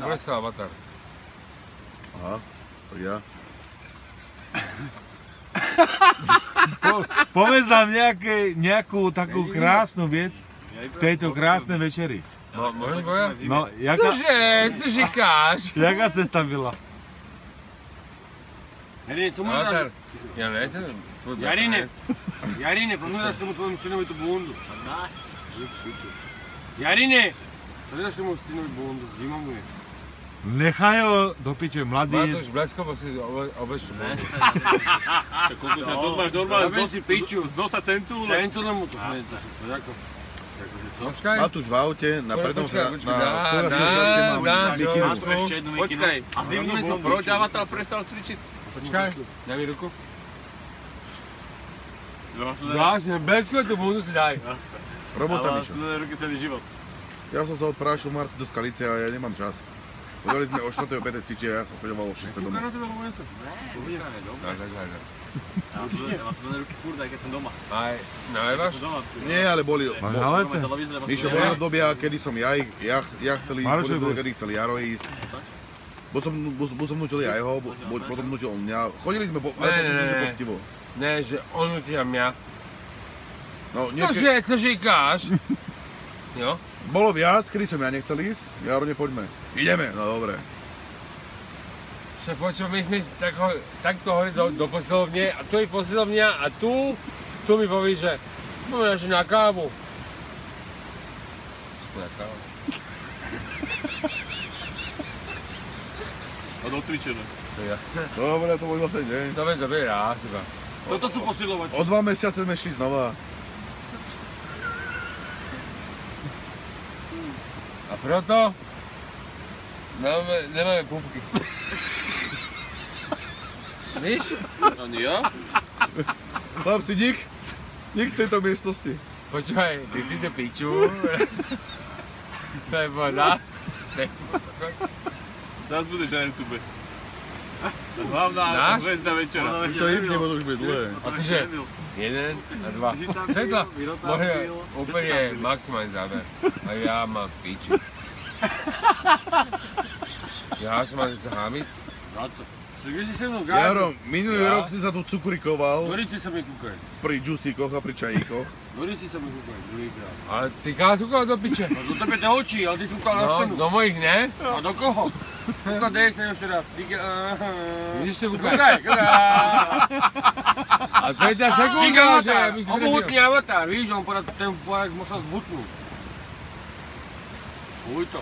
prestal avatar. Aha, tak ja. Povedz nám nejakú takú krásnu vec v tejto krásnej večeri. Môžem povedať? No, Co říkáš? Jaká cesta byla? Jarine, co mu dáš? Ja nejsem tvoj Jarine, prosím dáš tomu tvojmu synovi tú bundu. Jarine, co dáš tomu synovi bundu? Zima mu je. Nechaj ho do piče, mladý. Máš Bleskovo si obešli. Tak koľko sa máš normálne z nosi piču, z nosa tencúle. Tencúle mu to sme, to ako. Počkaj. Matúš v aute, na prednom Počkaj, na spolujačnej značke mám mikinu. Máš tu ešte jednu mikinu. Počkaj, a zimnú bombu. Proč Avatar prestal cvičiť? Počkaj, daj mi ruku. Vážne, Bleskovo tú bundu si daj. Robota, Ale Mišo. studené ruky celý život. Ja som sa odprášil v marci do Skalice a ja nemám čas. Chodili sme o 4. o 5. cvičiť a ja som chodoval o 6. doma. Ja mám studené ruky furt, aj keď som doma. Aj, najevaš? Nie, ale boli... Máš nalete? Mišo, boli obdobia, kedy som ja chcel ísť, boli obdobia, kedy chcel Jaro ísť. Buď som nutil ja jeho, buď potom nutil on mňa. Chodili sme, ale potom sme že poctivo. Ne, že on nutia mňa. No, Co říkáš? Jo? Bolo viac, kedy som ja nechcel ísť. Jaro, nepoďme. Ideme, no dobre. Že počuť, my sme takto hori do posilovne a tu je posilovňa a tu mi poví, že môžeme že na kávu. Na kávu. A docvičené. To je jasné. Dobre, to bol iba ten deň. Dobre, raz iba. Toto sú posilovači. O 2 mesiace sme šli znova. A proto nemáme pupky. Víš? Ani ja? Chlapci, dík v tejto miestnosti. Počúvaj, ty to piču. To je voda. Nás budeš na YouTube. Hlavná hviezda večera. Už to hybne, bo to už bude dlhé. Akože 1 a 2. Svetla môže úplne maximálny záber. A ja mám piči. Ja som mal sa hámiť. Kde si se mnou Jaro, minulý rok si sa tu cukrikoval Dorici sa mi kúkaj. pri džusíkoch a pri čajíkoch. Dorici sa mi kúkaj, druhýkrát. Ale ty káš kúkal do piče. No do tebe do očí, ale ty si kúkal na No, stenu. do mojich ne. A do koho? Kúkal, dej sa ešte raz. Vidíš to kúkaj. Kúkaj. A to je tá sekunda, že by si Obohutný avatar, víš, on ten porad musel zbutnúť. Uj to.